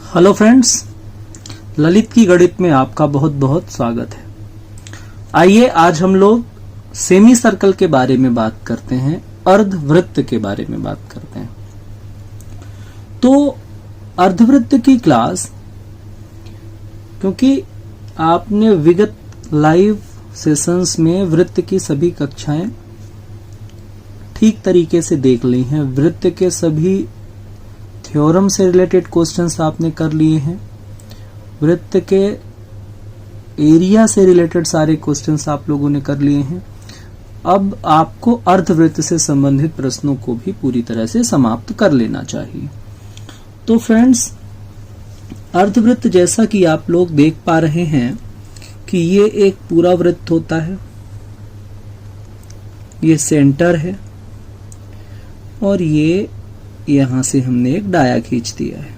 Hello friends, Lalit की गणित में आपका बहुत बहुत स्वागत है। आइए आज हम लोग सेमी सर्कल के बारे में बात करते हैं, अर्धवृत्त के बारे में बात करते हैं। तो अर्धवृत्त की क्लास, क्योंकि आपने विगत लाइव सेशंस में वृत्त की सभी कक्षाएं ठीक तरीके से देख ली हैं, वृत्त के सभी थ्योरम से रिलेटेड क्वेश्चंस आपने कर लिए हैं, वृत्त के एरिया से रिलेटेड सारे क्वेश्चंस आप लोगों ने कर लिए हैं। अब आपको अर्धवृत्त से संबंधित प्रश्नों को भी पूरी तरह से समाप्त कर लेना चाहिए। तो फ्रेंड्स, अर्धवृत्त जैसा कि आप लोग देख पा रहे हैं कि ये एक पूरा वृत्त होता है, ये सेंटर है और ये यहां से हमने एक डाया खींच दिया है।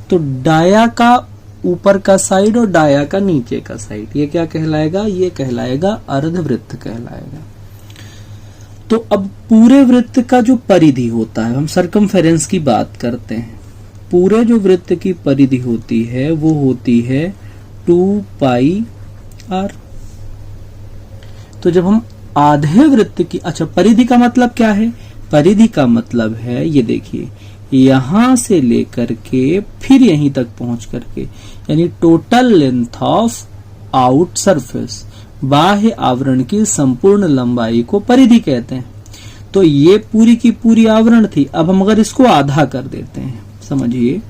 तो डाया का ऊपर का साइड और डाया का नीचे का साइड, ये क्या कहलाएगा? ये कहलाएगा अर्धवृत्त कहलाएगा। तो अब पूरे वृत्त का जो परिधि होता है, हम सरकमफेरेंस की बात करते हैं, पूरे जो वृत्त की परिधि होती है वो होती है 2πr। तो जब हम आधे वृत्त की, अच्छा परिधि का मतलब क्या है? परिधि का मतलब है, ये देखिए, यहां से लेकर के फिर यहीं तक पहुंच करके, यानी total length of out surface, बाह्य आवरण की संपूर्ण लंबाई को परिधि कहते हैं। तो ये पूरी की पूरी आवरण थी। अब हम अगर इसको आधा कर देते हैं, समझिए,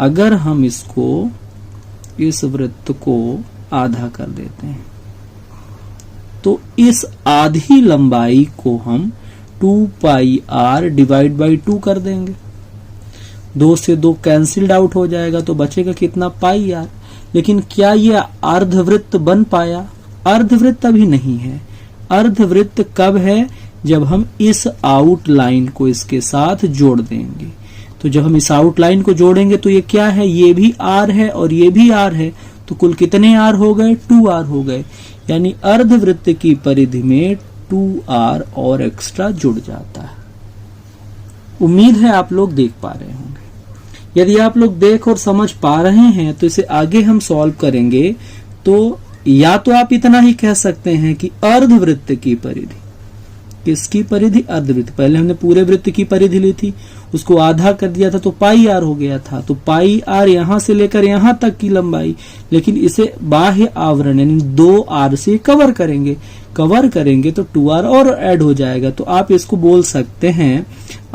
अगर हम इसको, इस वृत्त को आधा कर देते हैं तो इस आधी लंबाई को हम 2πr डिवाइड बाई 2 कर देंगे। 2 से 2 कैंसिल्ड आउट हो जाएगा तो बचेगा कितना? πr। लेकिन क्या ये अर्धवृत्त बन पाया? अर्धवृत्त अभी नहीं है। अर्धवृत्त कब है? जब हम इस आउटलाइन को इसके साथ जोड़ देंगे। तो जब हम इस आउटलाइन को जोड़ेंगे तो ये क्या है? ये भी r है और ये भी r है। तो कुल कितने r हो गए? 2r हो गए। यानी अर्धवृत्त की परिधि में 2r और एक्स्ट्रा जुड़ जाता है। उम्मीद है आप लोग देख पा रहे होंगे। यदि आप लोग देख और समझ पा रहे हैं तो इसे आगे हम सॉल्व करेंगे। तो या तो आप इतना ही कह सकते हैं कि अर्धवृत्त की परिधि, किसकी परिधि? अर्धवृत्त। पहले हमने पूरे वृत्त की परिधि ली थी, उसको आधा कर दिया था तो πr हो गया था। तो πr यहां से लेकर यहां तक की लंबाई, लेकिन इसे बाह्य आवरण यानी 2r से कवर करेंगे तो 2r और ऐड हो जाएगा। तो आप इसको बोल सकते हैं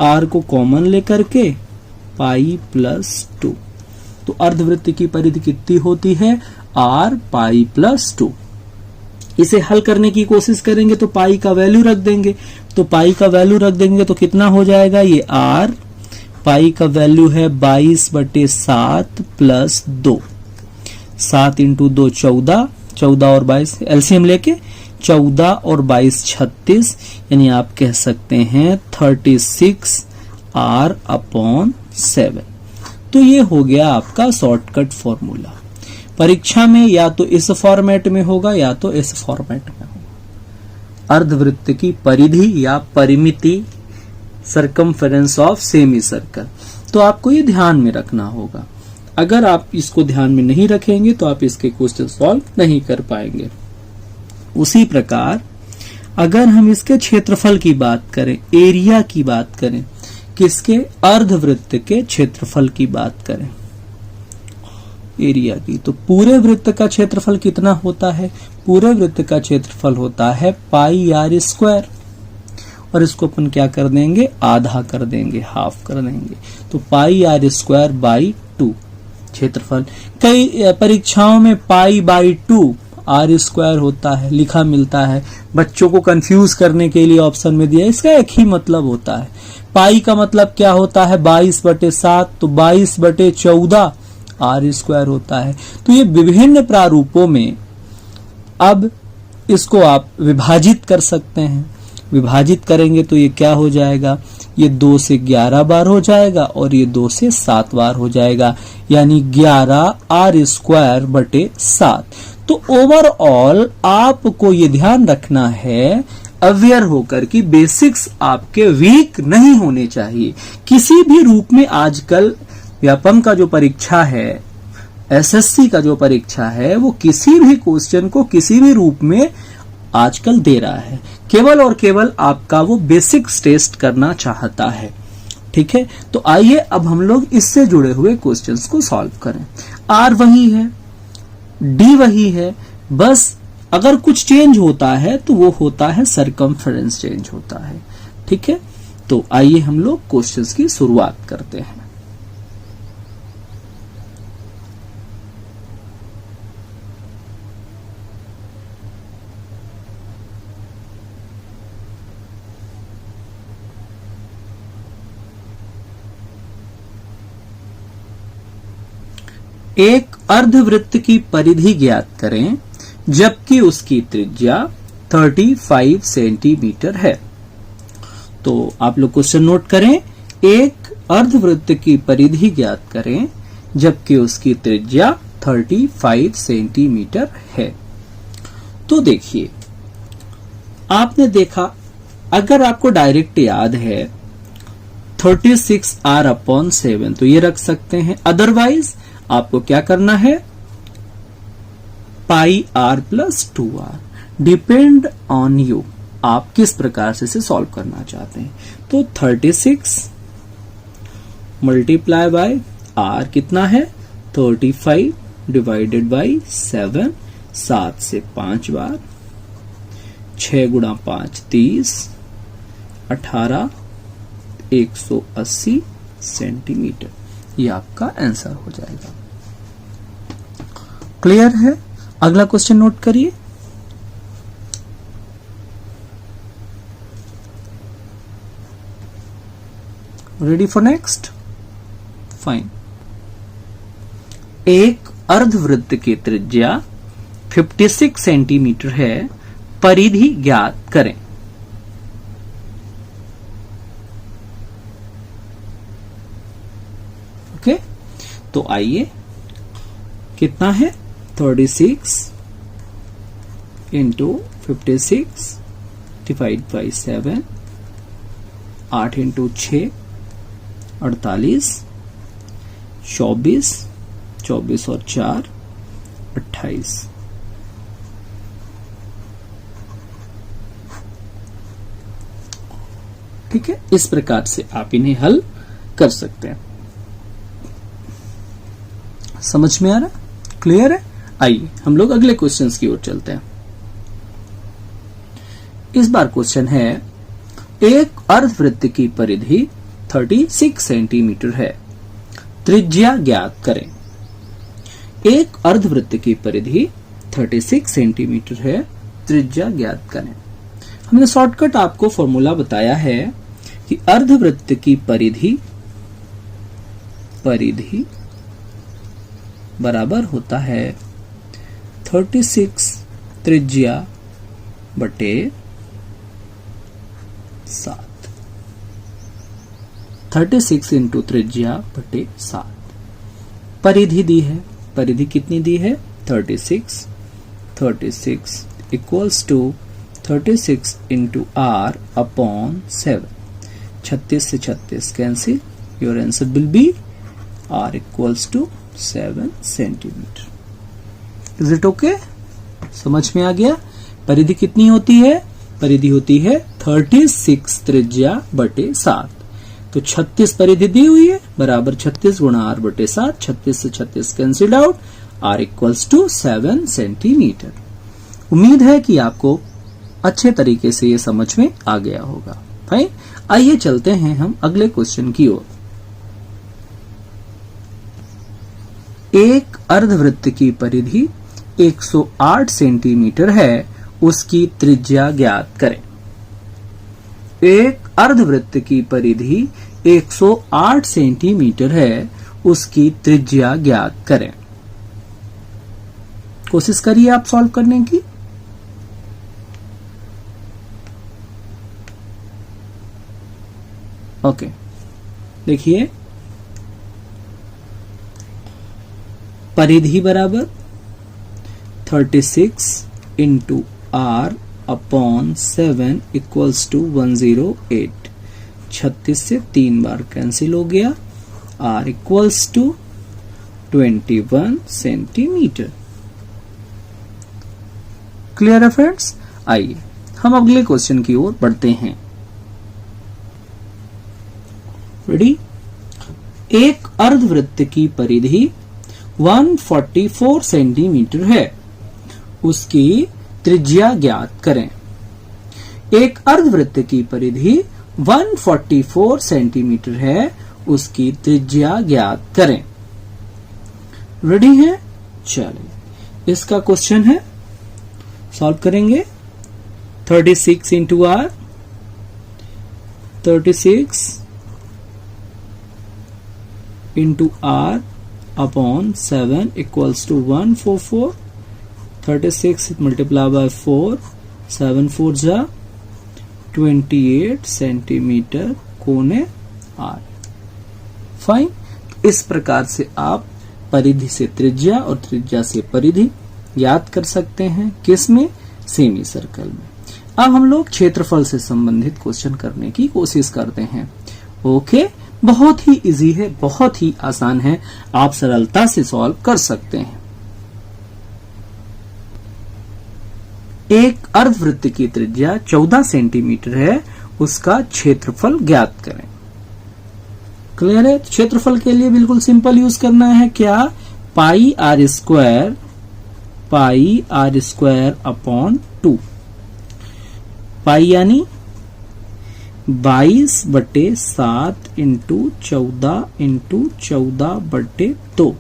r को कॉमन लेकर के π+2। तो अर्धवृत्त की परिधि कितनी होती है? r π+2। इसे हल करने की कोशिश करेंगे तो पाई का वैल्यू रख देंगे। तो पाई का वैल्यू रख देंगे तो कितना हो जाएगा? ये r, पाई का वैल्यू है 22/7 प्लस 2। 7 इंटू 2 14, 14 और 22 एलसीएम लेके 14 और 22 36, यानी आप कह सकते हैं 36r/7। तो ये हो गया आपका शॉर्टकट फॉर्मूला। परीक्षा में या तो इस फॉर्मेट में होगा या तो इस फॉर्मेट में होगा। अर्धवृत्त की परिधि या परिमिति, सरकमफेरेंस ऑफ सेमी सर्कल। तो आपको ये ध्यान में रखना होगा। अगर आप इसको ध्यान में नहीं रखेंगे तो आप इसके क्वेश्चन सॉल्व नहीं कर पाएंगे। उसी प्रकार अगर हम इसके क्षेत्रफल की बात करें, एरिया की बात करें, किसके? अर्धवृत्त के क्षेत्रफल की बात करें, एरिया की, तो पूरे वृत्त का क्षेत्रफल कितना होता है? पूरे वृत्त का क्षेत्रफल होता है πr²। और इसको अपन क्या कर देंगे? आधा कर देंगे, हाफ कर देंगे। तो πr²/2 क्षेत्रफल। कई परीक्षाओं में π/2 r² होता है, लिखा मिलता है। बच्चों को कंफ्यूज करने के लिए ऑप्शन में दिया। इसका एक ही मतलब होता है। पाई का मतलब क्या होता है? 22/7, तो 22/14 r² होता है। तो ये विभिन्न प्रारूपों में, अब इसको आप विभाजित कर सकते हैं। विभाजित करेंगे तो ये क्या हो जाएगा? ये 2 से 11 बार हो जाएगा और ये 2 से 7 बार हो जाएगा, यानी 11r²/7। तो ओवरऑल आपको ये ध्यान रखना है अवेयर होकर कि बेसिक्स आपके वीक नहीं होने चाहिए। किसी भी रूप में आजकल व्यापम का जो परीक्षा है, एसएससी का जो परीक्षा है, वो किसी भी क्वेश्चन को किसी भी रूप में आजकल दे रहा है, केवल और केवल आपका वो बेसिक्स टेस्ट करना चाहता है। ठीक है, तो आइए अब हम लोग इससे जुड़े हुए क्वेश्चंस को सॉल्व करें। आर वही है, डी वही है, बस अगर कुछ चेंज होता है तो वो होता है सरकमफेरेंस चेंज होता है। ठीक है, तो आइए हम लोग क्वेश्चंस की शुरुआत करते हैं। एक अर्धवृत्त की परिधि ज्ञात करें जबकि उसकी त्रिज्या 35 सेंटीमीटर है। तो आप लोग क्वेश्चन नोट करें, एक अर्धवृत्त की परिधि ज्ञात करें जबकि उसकी त्रिज्या 35 सेंटीमीटर है। तो देखिए, आपने देखा, अगर आपको डायरेक्ट याद है 36r/7 तो ये रख सकते हैं, अदरवाइज आपको क्या करना है, πr+2r, डिपेंड ऑन यू, आप किस प्रकार से इसे सॉल्व करना चाहते हैं। तो 36 मल्टीप्लाई बाय r कितना है, 35 डिवाइडेड बाय 7, 7 से 5 बार, 6 गुणा 5 30, 18 180 सेंटीमीटर, ये आपका आंसर हो जाएगा। क्लियर है? अगला क्वेश्चन नोट करिए। Ready for next? फाइन। एक अर्धवृत्त की त्रिज्या 56 सेंटीमीटर है, परिधि ज्ञात करें। ओके, तो आइए, कितना है, 36 इंटू 56 डिवाइड बाई 7, 8 इंटू 6 48, 24, 24 और 4 28। ठीक है, इस प्रकार से आप इन्हें हल कर सकते हैं। समझ में आ रहा? क्लियर है? आइए हम लोग अगले क्वेश्चंस की ओर चलते हैं। इस बार क्वेश्चन है, एक अर्धवृत्त की परिधि 36 सेंटीमीटर है, त्रिज्या ज्ञात करें। एक अर्धवृत्त की परिधि 36 सेंटीमीटर है, त्रिज्या ज्ञात करें। हमने शॉर्टकट आपको फॉर्मूला बताया है कि अर्धवृत्त की परिधि बराबर होता है 36 त्रिज्या बटे 7, 36 इंटू त्रिज्या बटे 7। परिधि दी है, परिधि कितनी दी है, 36 equals to 36 into r upon 7, 36 से 36 cancel, your answer will be r equals to 7 centimetre. Is it okay? समझ में आ गया? परिधि कितनी होती है, परिधि होती है 36 त्रिज्या बटे 7। तो 36 परिधि दी हुई है, बराबर 36 गुणा r बटे 7, 36 से 36 cancel out, r equals to 7 centimetre. उम्मीद है कि आपको अच्छे तरीके से ये समझ में आ गया होगा। फाइन, आइए चलते हैं हम अगले क्वेश्चन की ओर। एक अर्धवृत्त की परिधि 108 सेंटीमीटर है, उसकी त्रिज्या ज्ञात करें। एक अर्धवृत्त की परिधि 108 सेंटीमीटर है, उसकी त्रिज्या ज्ञात करें। कोशिश करिए आप सॉल्व करने की। ओके, देखिए, परिधि बराबर 36 into r upon 7 equals to 108। 36 से 3 बार कैंसिल हो गया, r equals to 21 centimetre. Clear है फ्रेंड्स? आइए हम अगले क्वेश्चन की ओर बढ़ते हैं। रेडी? एक अर्धवृत्त की परिधि 144 सेंटीमीटर है, उसकी त्रिज्या ज्ञात करें। एक अर्धवृत्त की परिधि 144 सेंटीमीटर है, उसकी त्रिज्या ज्ञात करें। रेडी है? चलिए इसका क्वेश्चन है, सॉल्व करेंगे। 36 into r, 36 into r upon 7 equals to 144। 36 multiply by 4, 7 4 जा 28 सेंटीमीटर कोने आर। फाइन। इस प्रकार से आप परिधि से त्रिज्या और त्रिज्या से परिधि याद कर सकते हैं। किसमें? सेमी सर्कल में। अब हम लोग क्षेत्रफल से संबंधित क्वेश्चन करने की कोशिश करते हैं। ओके, बहुत ही इजी है, बहुत ही आसान है, आप सरलता से सॉल्व कर सकते हैं। एक अर्धवृत्त की त्रिज्या 14 सेंटीमीटर है, उसका क्षेत्रफल ज्ञात करें। क्लियर है? क्षेत्रफल के लिए बिल्कुल सिंपल यूज करना है। क्या? पाई आर स्क्वायर अपॉन 2। पाई यानी 22/7 इंटू 14 इंटू 14/2।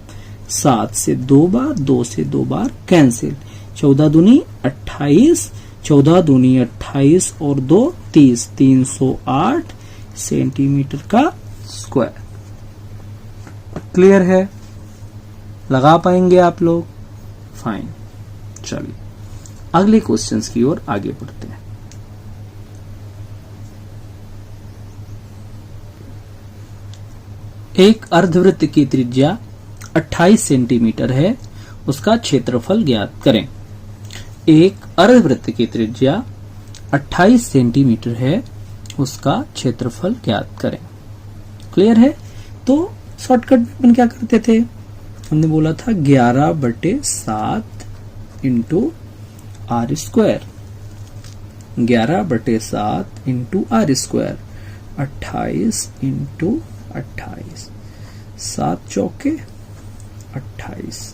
7 से 2 बार, 2 से 2 बार कैंसिल। 14 दूनी 28, 14 दूनी 28 और 2 30, 308 सेंटीमीटर का स्क्वायर। क्लियर है? लगा पाएंगे आप लोग? फाइन। चलिए अगले क्वेश्चंस की ओर आगे बढ़ते हैं। एक अर्धवृत्त की त्रिज्या 28 सेंटीमीटर है, उसका क्षेत्रफल ज्ञात करें। एक अर्धवृत्त की त्रिज्या 28 सेंटीमीटर है, उसका क्षेत्रफल ज्ञात करें। क्लियर है? तो शॉर्टकट में अपन क्या करते थे? हमने बोला था 11/7 into r square. 11/7 into r square, 28 into 28, 7 चौके 28।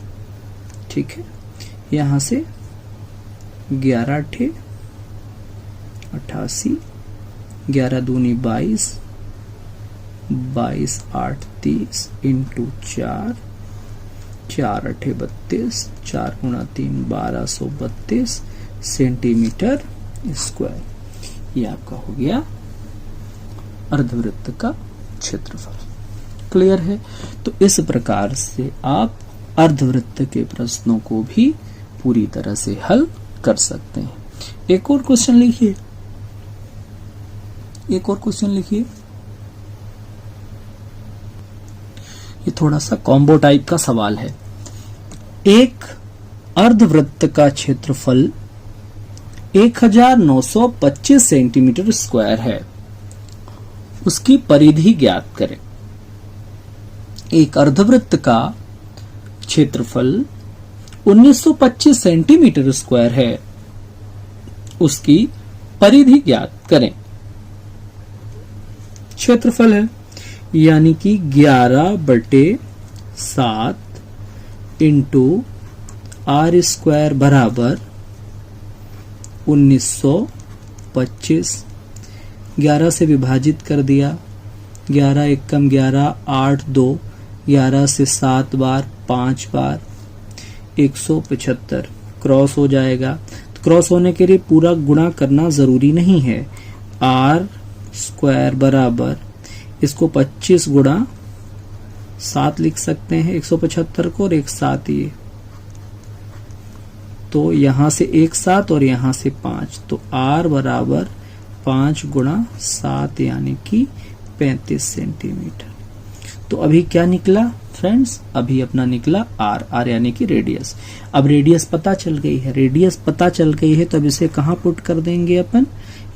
ठीक है, यहां से 11 × 88, 11 दूनी 22, 22 8 30 इंटू 4, 4 8 32, 4 × 3 1232 सेंटीमीटर स्क्वायर। ये आपका हो गया अर्धवृत्त का क्षेत्रफल। क्लियर है? तो इस प्रकार से आप अर्धवृत्त के प्रश्नों को भी पूरी तरह से हल कर सकते हैं। एक और क्वेश्चन लिखिए, एक और क्वेश्चन लिखिए। ये थोड़ा सा कॉम्बो टाइप का सवाल है। एक अर्धवृत्त का क्षेत्रफल 1925 सेंटीमीटर स्क्वायर है, उसकी परिधि ज्ञात करें। एक अर्धवृत्त का क्षेत्रफल 1925 सेंटीमीटर स्क्वायर है, उसकी परिधि ज्ञात करें। क्षेत्रफल है यानी कि 11/7 इंटू आर स्क्वायर बराबर 1925। 11 से विभाजित कर दिया, 11 एकम 11, 8 2, 11 से 7 बार 5 बार 175 क्रॉस हो जाएगा। तो क्रॉस होने के लिए पूरा गुणा करना जरूरी नहीं है। आर स्क्वायर बराबर इसको 25 गुणा 7 लिख सकते हैं, 175 को, और एक 7 ये, तो यहां से एक 7 और यहां से 5, तो आर बराबर 5 गुणा 7 यानी कि 35 सेंटीमीटर। तो अभी क्या निकला फ्रेंड्स? अभी अपना निकला आर, आर यानी कि रेडियस। अब रेडियस पता चल गई है, रेडियस पता चल गई है तो अब इसे कहां पुट कर देंगे अपन?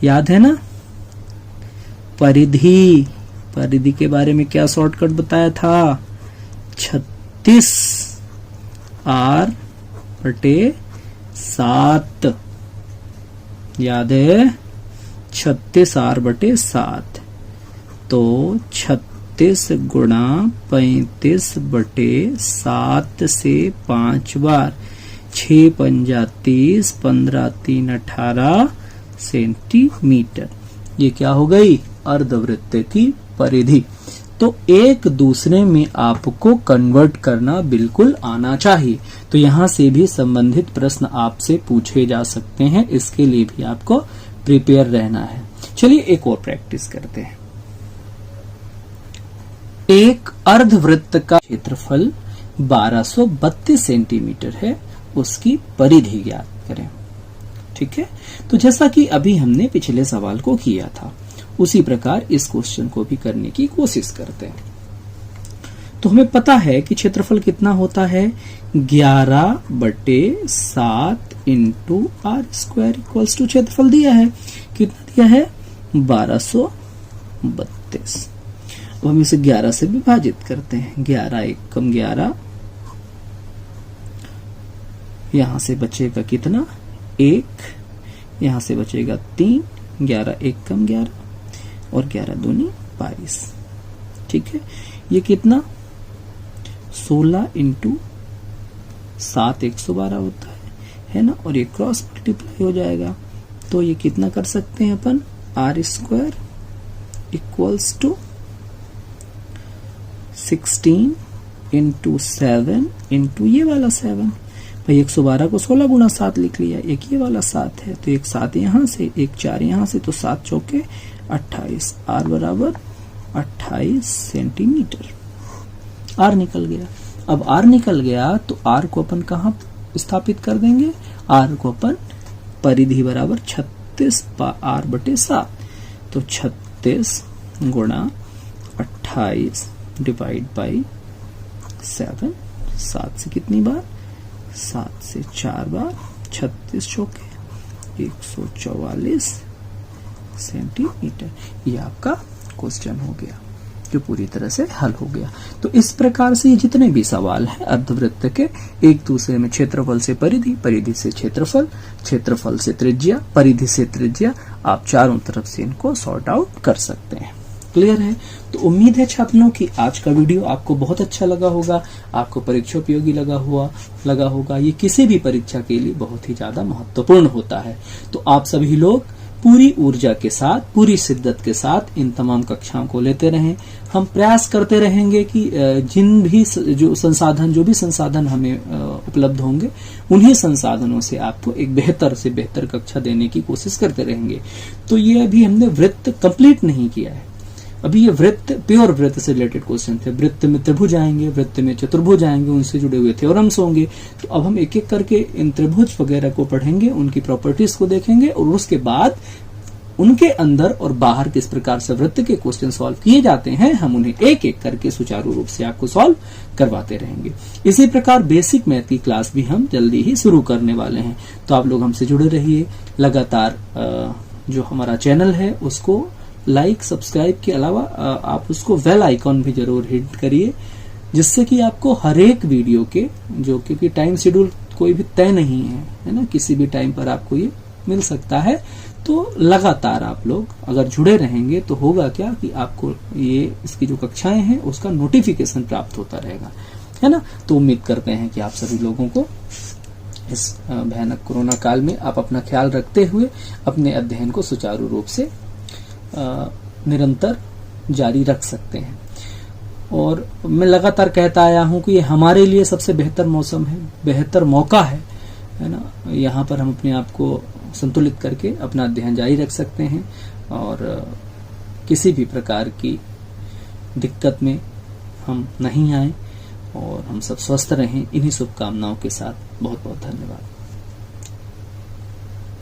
याद है ना? परिधि, परिधि के बारे में क्या शॉर्टकट बताया था? 36 R/7, याद है? 36 R/7। तो 36 गुणा 35/7 से 5 बार, 6 पंजा 30, 15 3 18 सेंटीमीटर। ये क्या हो गई? अर्धवृत्त की परिधि। तो एक दूसरे में आपको कन्वर्ट करना बिल्कुल आना चाहिए। तो यहां से भी संबंधित प्रश्न आपसे पूछे जा सकते हैं, इसके लिए भी आपको प्रिपेयर रहना है। चलिए एक और प्रैक्टिस करते हैं। एक अर्धवृत्त का क्षेत्रफल 1232 सेंटीमीटर है, उसकी परिधि ज्ञात करें। ठीक है, तो जैसा कि अभी हमने पिछले सवाल को किया था, उसी प्रकार इस क्वेश्चन को भी करने की कोशिश करते हैं। तो हमें पता है कि क्षेत्रफल कितना होता है? 11/7 इंटू R² इक्वल्स टू क्षेत्रफल दिया है। कितना दिया है? 1232। अब हम इसे 11 से विभाजित करते हैं। 11 एकम 11, यहां से बचेगा कितना? 1, यहां से बचेगा 3, 11 एकम 11 और 11 दूनी 22। ठीक है, ये कितना? 16 इंटू 7 112 होता है ना, और ये क्रॉस मल्टीप्लाई हो जाएगा। तो ये कितना कर सकते हैं अपन? R² equals to 16 into 7 into ये वाला 7। भाई 112 को 16 गुणा 7 लिख लिया, एक ये वाला 7 है, तो एक 7 यहां से, एक 4 यहां से, तो 7 चौके 28। R बराबर 28 सेंटीमीटर। R निकल गया। अब R निकल गया तो R को अपन कहां स्थापित कर देंगे? R को अपन परिधि बराबर 36 R/7। तो 36 गुणा 28 डिवाइड बाई 7। 7 से कितनी बार? 7 से 4 बार, 36 चौके 144 सेंटीमीटर। ये आपका क्वेश्चन हो गया, जो पूरी तरह से हल हो गया। तो इस प्रकार से ये जितने भी सवाल हैं अर्धवृत्त के, एक दूसरे में क्षेत्रफल से परिधि, परिधि से क्षेत्रफल, क्षेत्रफल से त्रिज्या, परिधि से त्रिज्या, आप चारों तरफ से इनको सॉर्ट आउट कर सकते हैं। क्लियर है? तो उम्मीद है छात्रों कि आज का वीडियो आपको बहुत अच्छा लगा होगा, आपको परीक्षा उपयोगी लगा होगा। ये किसी भी परीक्षा के लिए बहुत ही ज्यादा महत्वपूर्ण होता है। तो आप सभी लोग पूरी ऊर्जा के साथ, पूरी शिद्दत के साथ इन तमाम कक्षाओं को लेते रहें। हम प्रयास करते रहेंगे कि जो भी संसाधन हमें उपलब्ध होंगे, उन्हीं संसाधनों से आपको एक बेहतर से बेहतर कक्षा देने की कोशिश करते रहेंगे। तो ये अभी हमने वृत्त कंप्लीट नहीं किया है। अभी ये वृत्त, प्योर वृत्त से रिलेटेड क्वेश्चन थे। वृत्त में त्रिभुज आएंगे, वृत्त में चतुर्भुज आएंगे, उनसे जुड़े हुए थ्योरम्स होंगे। तो अब हम एक एक करके इन त्रिभुज वगैरह को पढ़ेंगे, उनकी प्रॉपर्टीज को देखेंगे, और उसके बाद उनके अंदर और बाहर किस प्रकार से वृत्त के क्वेश्चन सॉल्व किए जाते हैं, हम उन्हें एक एक करके सुचारू रूप से आपको सॉल्व करवाते रहेंगे। इसी प्रकार बेसिक मैथ की क्लास भी हम जल्दी ही शुरू करने वाले हैं। तो आप लोग हमसे जुड़े रहिए लगातार। जो हमारा चैनल है उसको लाइक, सब्सक्राइब के अलावा आप उसको बेल आइकॉन भी जरूर हिट करिए, जिससे कि आपको हर एक वीडियो के, जो क्योंकि टाइम शेड्यूल कोई भी तय नहीं है ना, किसी भी टाइम पर आपको ये मिल सकता है। तो लगातार आप लोग अगर जुड़े रहेंगे तो होगा क्या कि आपको ये इसकी जो कक्षाएं हैं उसका नोटिफिकेशन प्राप्त होता रहेगा, है ना। तो उम्मीद करते हैं कि आप सभी लोगों को इस भयानक कोरोना काल में आप अपना ख्याल रखते हुए अपने अध्ययन को सुचारू रूप से निरंतर जारी रख सकते हैं। और मैं लगातार कहता आया हूं कि ये हमारे लिए सबसे बेहतर मौसम है, बेहतर मौका है ना। यहाँ पर हम अपने आप को संतुलित करके अपना अध्ययन जारी रख सकते हैं और किसी भी प्रकार की दिक्कत में हम नहीं आए, और हम सब स्वस्थ रहें। इन्हीं शुभकामनाओं के साथ बहुत बहुत धन्यवाद।